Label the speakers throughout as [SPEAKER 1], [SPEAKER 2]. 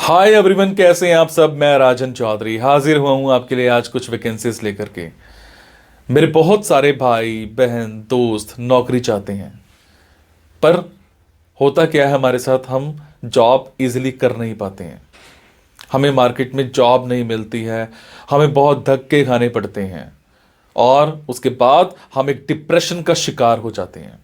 [SPEAKER 1] Hi everyone, कैसे हैं आप सब। मैं राजन चौधरी हाजिर हुआ हूं आपके लिए आज कुछ वैकेंसीज लेकर के। मेरे बहुत सारे भाई बहन दोस्त नौकरी चाहते हैं, पर होता क्या है हमारे साथ, हम जॉब इजीली कर नहीं पाते हैं। हमें मार्केट में जॉब नहीं मिलती है, हमें बहुत धक्के खाने पड़ते हैं और उसके बाद हम एक डिप्रेशन का शिकार हो जाते हैं।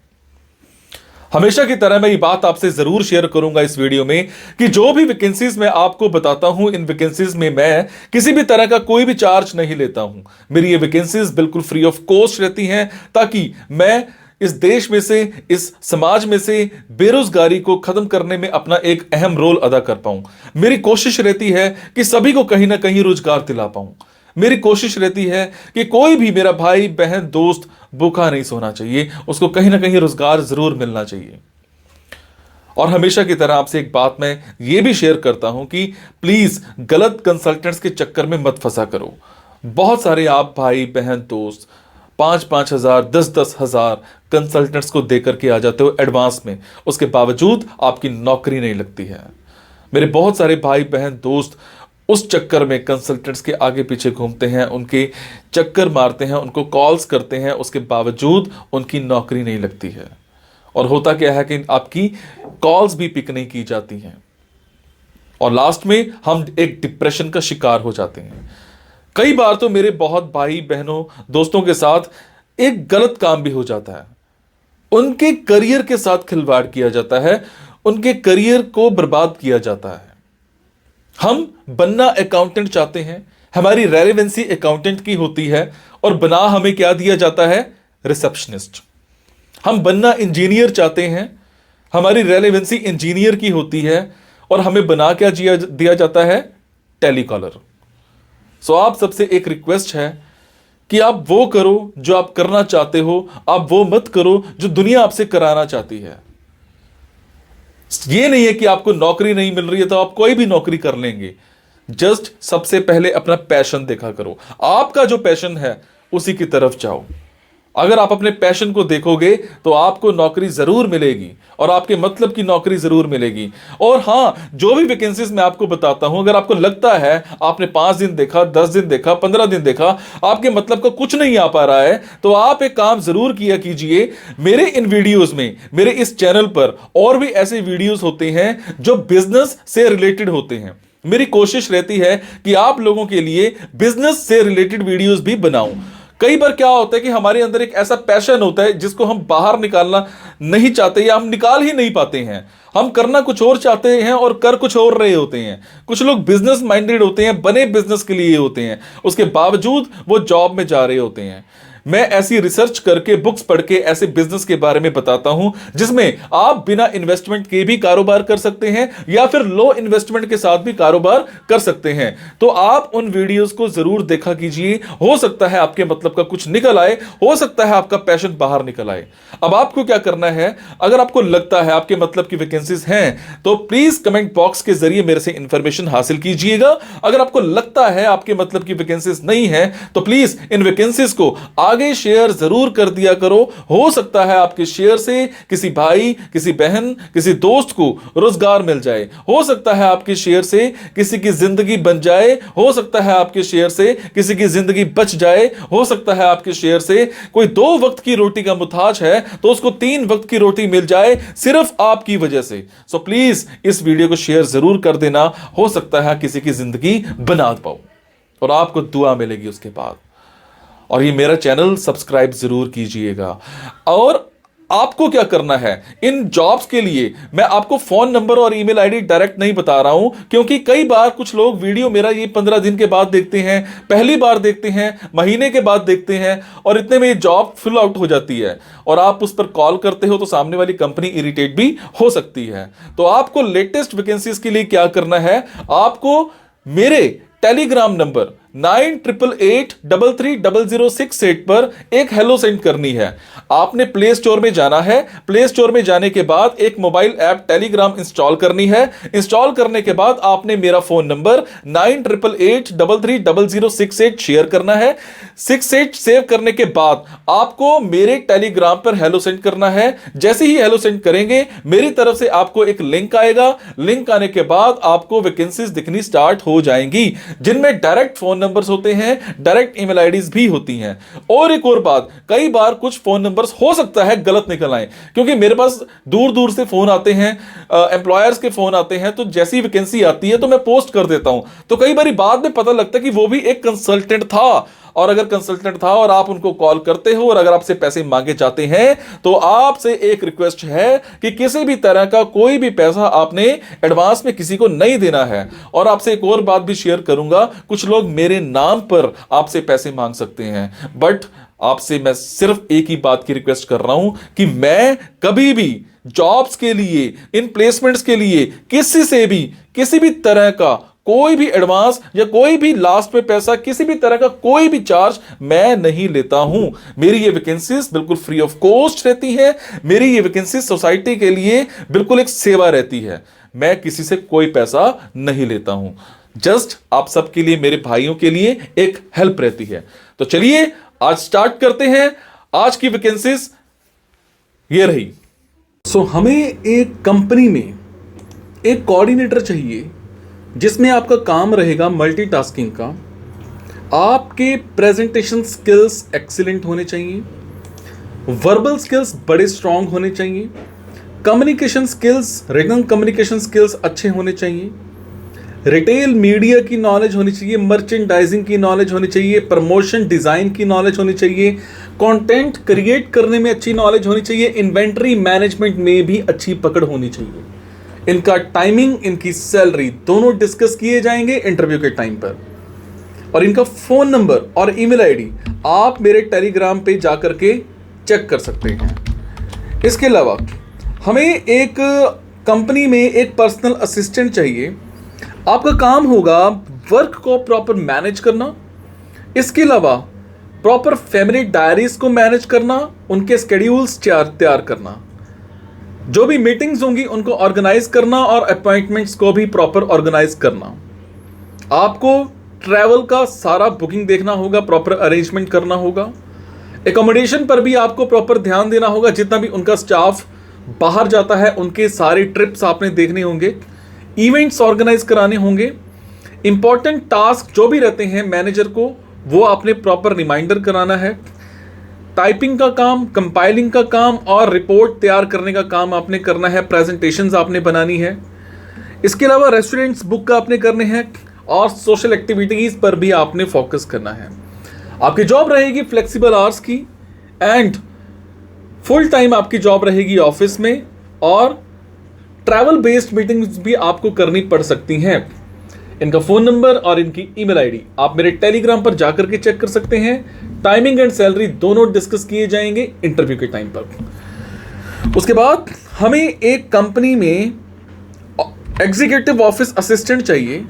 [SPEAKER 1] हमेशा की तरह मैं ये बात आपसे जरूर शेयर करूंगा इस वीडियो में कि जो भी वैकेंसीज मैं आपको बताता हूं, इन वैकेंसीज में मैं किसी भी तरह का कोई भी चार्ज नहीं लेता हूं। मेरी ये वैकेंसीज बिल्कुल फ्री ऑफ कॉस्ट रहती हैं, ताकि मैं इस देश में से, इस समाज में से बेरोजगारी को खत्म करने में अपना एक अहम रोल अदा कर पाऊं। मेरी कोशिश रहती है कि सभी को कहीं ना कहीं रोजगार दिला पाऊं। मेरी कोशिश रहती है कि कोई भी मेरा भाई बहन दोस्त भूखा नहीं सोना चाहिए, उसको कहीं ना कहीं रोजगार जरूर मिलना चाहिए। और हमेशा की तरह आपसे एक बात मैं ये भी शेयर करता हूं कि प्लीज गलत कंसल्टेंट्स के चक्कर में मत फंसा करो। बहुत सारे आप भाई बहन दोस्त 5,000 10,000 कंसल्टेंट्स को देकर के आ जाते हो एडवांस में, उसके बावजूद आपकी नौकरी नहीं लगती है। मेरे बहुत सारे भाई बहन दोस्त उस चक्कर में कंसल्टेंट्स के आगे पीछे घूमते हैं, उनके चक्कर मारते हैं, उनको कॉल्स करते हैं, उसके बावजूद उनकी नौकरी नहीं लगती है। और होता क्या है कि आपकी कॉल्स भी पिक नहीं की जाती हैं और लास्ट में हम एक डिप्रेशन का शिकार हो जाते हैं। कई बार तो मेरे बहुत भाई बहनों दोस्तों के साथ एक गलत काम भी हो जाता है। उनके करियर के साथ खिलवाड़ किया जाता है, उनके करियर को बर्बाद किया जाता है। हम बनना अकाउंटेंट चाहते हैं, हमारी रेलेवेंसी अकाउंटेंट की होती है और बना हमें क्या दिया जाता है, रिसेप्शनिस्ट। हम बनना इंजीनियर चाहते हैं, हमारी रेलेवेंसी इंजीनियर की होती है और हमें बना क्या दिया जाता है, टेलीकॉलर। सो आप सबसे एक रिक्वेस्ट है कि आप वो करो जो आप करना चाहते हो, आप वो मत करो जो दुनिया आपसे कराना चाहती है। ये नहीं है कि आपको नौकरी नहीं मिल रही है तो आप कोई भी नौकरी कर लेंगे। जस्ट सबसे पहले अपना पैशन देखा करो, आपका जो पैशन है उसी की तरफ जाओ। अगर आप अपने पैशन को देखोगे तो आपको नौकरी जरूर मिलेगी और आपके मतलब की नौकरी जरूर मिलेगी। और हां, जो भी वैकेंसीज मैं आपको बताता हूं, अगर आपको लगता है आपने 5 दिन देखा, 10 दिन देखा, 15 दिन देखा, आपके मतलब का कुछ नहीं आ पा रहा है, तो आप एक काम जरूर किया कीजिए। मेरे इन वीडियोस में, मेरे इस चैनल पर और भी ऐसे वीडियोस होते हैं जो बिजनेस से रिलेटेड होते हैं। मेरी कोशिश रहती है कि आप लोगों के लिए बिजनेस से रिलेटेड वीडियोस भी बनाऊं। कई बार क्या होता है कि हमारे अंदर एक ऐसा पैशन होता है जिसको हम बाहर निकालना नहीं चाहते या हम निकाल ही नहीं पाते हैं। हम करना कुछ और चाहते हैं और कर कुछ और रहे होते हैं। कुछ लोग बिजनेस माइंडेड होते हैं, बने बिजनेस के लिए होते हैं, उसके बावजूद वो जॉब में जा रहे होते हैं। मैं ऐसी रिसर्च करके, बुक्स पढ़ के ऐसे बिजनेस के बारे में बताता हूं जिसमें आप बिना इन्वेस्टमेंट के भी कारोबार कर सकते हैं या फिर लो इन्वेस्टमेंट के साथ भी कारोबार कर सकते हैं। तो आप उन वीडियोस को जरूर देखा कीजिए। हो सकता है आपके मतलब का कुछ निकल आए, हो सकता है आपका पैशन बाहर निकल आए। अब आपको क्या करना है, अगर आपको लगता है आपके मतलब की वैकेंसीज हैं तो प्लीज कमेंट बॉक्स के जरिए मेरे से इंफॉर्मेशन हासिल कीजिएगा। अगर आपको लगता है आपके मतलब की वैकेंसीज नहीं है तो प्लीज इन वैकेंसीज को आगे शेयर जरूर कर दिया करो। हो सकता है आपके शेयर से किसी भाई, किसी बहन, किसी दोस्त को रोजगार मिल जाए। हो सकता है आपके शेयर से किसी की जिंदगी बन जाए। हो सकता है आपके शेयर से किसी की जिंदगी बच जाए। हो सकता है आपके शेयर से कोई 2 वक्त की रोटी का मुताज है तो उसको 3 वक्त की रोटी मिल जाए, सिर्फ आपकी वजह से। सो प्लीज इस वीडियो को शेयर जरूर कर देना। हो सकता है किसी की जिंदगी बना पाओ और आपको दुआ मिलेगी उसके बाद। और ये मेरा चैनल सब्सक्राइब जरूर कीजिएगा। और आपको क्या करना है, इन जॉब्स के लिए मैं आपको फोन नंबर और ईमेल आईडी डायरेक्ट नहीं बता रहा हूं, क्योंकि कई बार कुछ लोग वीडियो मेरा ये 15 दिन के बाद देखते हैं, पहली बार देखते हैं, महीने के बाद देखते हैं और इतने में ये जॉब फिल आउट हो जाती है और आप उस पर कॉल करते हो तो सामने वाली कंपनी इरिटेट भी हो सकती है। तो आपको लेटेस्ट वैकेंसीज के लिए क्या करना है, आपको मेरे टेलीग्राम नंबर 9888330068 पर एक हेलो सेंड करनी है। आपने प्ले स्टोर में जाना है, प्ले स्टोर में जाने के बाद एक मोबाइल ऐप टेलीग्राम इंस्टॉल करनी है। इंस्टॉल करने के बाद आपने मेरा फोन नंबर 9888330068 शेयर करना है। 68 सेव करने के बाद आपको मेरे टेलीग्राम पर हेलो सेंड करना है। जैसे ही हेलो सेंड करेंगे मेरी तरफ से आपको एक लिंक आएगा। लिंक आने के बाद आपको वैकेंसीज दिखनी स्टार्ट हो जाएंगी, जिनमें डायरेक्ट फोन नंबर्स होते हैं, डायरेक्ट ईमेल आईडीज भी होती हैं। और एक और बात, कई बार कुछ फोन नंबर्स हो सकता है गलत निकल आए, क्योंकि मेरे पास दूर दूर से फोन आते हैं, एम्प्लॉयर्स के फोन आते हैं, तो जैसी वैकेंसी आती है तो मैं पोस्ट कर देता हूं। तो कई बार बाद में पता लगता है कि वो भी एक कंसल्टेंट था, और अगर कंसल्टेंट था और आप उनको कॉल करते हो और अगर आपसे पैसे मांगे जाते हैं, तो आपसे एक रिक्वेस्ट है कि किसी भी तरह का कोई भी पैसा आपने एडवांस में किसी को नहीं देना है। और आपसे एक और बात भी शेयर करूंगा, कुछ लोग मेरे नाम पर आपसे पैसे मांग सकते हैं, बट आपसे मैं सिर्फ एक ही बात की रिक्वेस्ट कर रहा हूं कि मैं कभी भी जॉब्स के लिए, इन प्लेसमेंट्स के लिए किसी से भी किसी भी तरह का कोई भी एडवांस या कोई भी लास्ट में पैसा, किसी भी तरह का कोई भी चार्ज मैं नहीं लेता हूं। मेरी ये वैकेंसीज बिल्कुल फ्री ऑफ कॉस्ट रहती है। मेरी ये वैकेंसीज सोसाइटी के लिए बिल्कुल एक सेवा रहती है। मैं किसी से कोई पैसा नहीं लेता हूं, जस्ट आप सबके लिए, मेरे भाइयों के लिए एक हेल्प रहती है। तो चलिए आज स्टार्ट करते हैं। आज की वैकेंसीज ये रही। हमें एक कंपनी में एक कोऑर्डिनेटर चाहिए, जिसमें आपका काम रहेगा मल्टीटास्किंग का। आपके प्रेजेंटेशन स्किल्स एक्सीलेंट होने चाहिए, वर्बल स्किल्स बड़े स्ट्रांग होने चाहिए, communication skills, written communication skills अच्छे होने चाहिए, रिटेल मीडिया की नॉलेज होनी चाहिए, मर्चेंडाइजिंग की नॉलेज होनी चाहिए, प्रमोशन डिजाइन की नॉलेज होनी चाहिए, कंटेंट क्रिएट करने में अच्छी नॉलेज होनी चाहिए, इन्वेंटरी मैनेजमेंट में भी अच्छी पकड़ होनी चाहिए। इनका टाइमिंग, इनकी सैलरी दोनों डिस्कस किए जाएंगे इंटरव्यू के टाइम पर। और इनका फोन नंबर और ईमेल आईडी आप मेरे टेलीग्राम पे जाकर के चेक कर सकते हैं। इसके अलावा हमें एक कंपनी में एक पर्सनल असिस्टेंट चाहिए। आपका काम होगा वर्क को प्रॉपर मैनेज करना, इसके अलावा प्रॉपर फैमिली डायरीज को मैनेज करना, उनके स्केड्यूल्स तैयार करना, जो भी मीटिंग्स होंगी उनको ऑर्गेनाइज करना और अपॉइंटमेंट्स को भी प्रॉपर ऑर्गेनाइज करना। आपको ट्रैवल का सारा बुकिंग देखना होगा, प्रॉपर अरेंजमेंट करना होगा। एकोमोडेशन पर भी आपको प्रॉपर ध्यान देना होगा। जितना भी उनका स्टाफ बाहर जाता है उनके सारे ट्रिप्स आपने देखने होंगे, इवेंट्स ऑर्गेनाइज कराने होंगे। इंपॉर्टेंट टास्क जो भी रहते हैं मैनेजर को, वो आपने प्रॉपर रिमाइंडर कराना है। टाइपिंग का काम, कंपाइलिंग का काम और रिपोर्ट तैयार करने का काम आपने करना है। प्रेजेंटेशंस आपने बनानी है। इसके अलावा रेस्टोरेंट्स बुक आपने करने हैं और सोशल एक्टिविटीज पर भी आपने फोकस करना है। आपकी जॉब रहेगी फ्लेक्सिबल आवर्स की एंड फुल टाइम आपकी जॉब रहेगी ऑफिस में, और ट्रैवल बेस्ड मीटिंग्स भी आपको करनी पड़ सकती हैं। इनका फोन नंबर और इनकी ईमेल आईडी आप मेरे टेलीग्राम पर जाकर के चेक कर सकते हैं। टाइमिंग एंड सैलरी दोनों डिस्कस किए जाएंगे इंटरव्यू के टाइम पर। उसके बाद हमें एक कंपनी में एग्जीक्यूटिव ऑफिस असिस्टेंट चाहिए।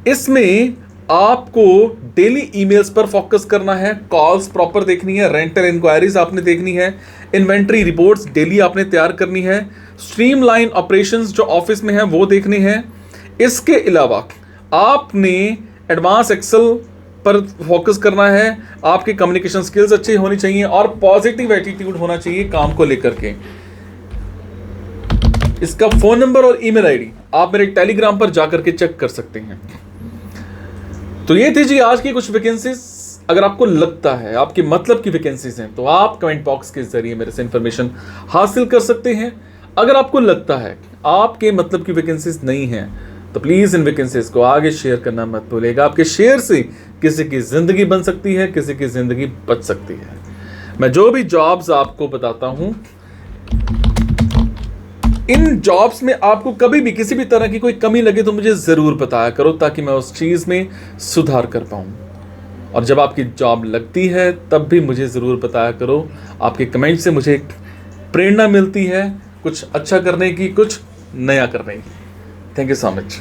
[SPEAKER 1] इसमें आपको डेली ईमेल्स पर फोकस करना है, कॉल्स प्रॉपर देखनी है, रेंटल इंक्वायरीज आपने देखनी है, इन्वेंट्री रिपोर्ट्स डेली आपने तैयार करनी है, स्ट्रीमलाइन ऑपरेशंस जो ऑफिस में है वो देखने हैं। इसके अलावा आपने एडवांस एक्सेल पर फोकस करना है। आपकी कम्युनिकेशन स्किल्स अच्छी होनी चाहिए और पॉजिटिव एटीट्यूड होना चाहिए काम को लेकर के। इसका फोन नंबर और ईमेल आईडी आप मेरे टेलीग्राम पर जाकर के चेक कर सकते हैं। तो ये थी जी आज की कुछ वैकेंसीज। अगर आपको लगता है आपके मतलब की वैकेंसीज हैं तो आप कमेंट बॉक्स के जरिए मेरे से इंफॉर्मेशन हासिल कर सकते हैं। अगर आपको लगता है कि आपके मतलब की वैकेंसीज नहीं हैं तो प्लीज इन वैकेंसीज को आगे शेयर करना मत भूलिएगा। आपके शेयर से किसी की जिंदगी बन सकती है, किसी की जिंदगी बच सकती है। मैं जो भी जॉब्स आपको बताता हूं, इन जॉब्स में आपको कभी भी किसी भी तरह की कोई कमी लगे तो मुझे जरूर बताया करो, ताकि मैं उस चीज में सुधार कर पाऊं। और जब आपकी जॉब लगती है तब भी मुझे जरूर बताया करो। आपके कमेंट से मुझे प्रेरणा मिलती है कुछ अच्छा करने की, कुछ नया करने की। Thank you so much.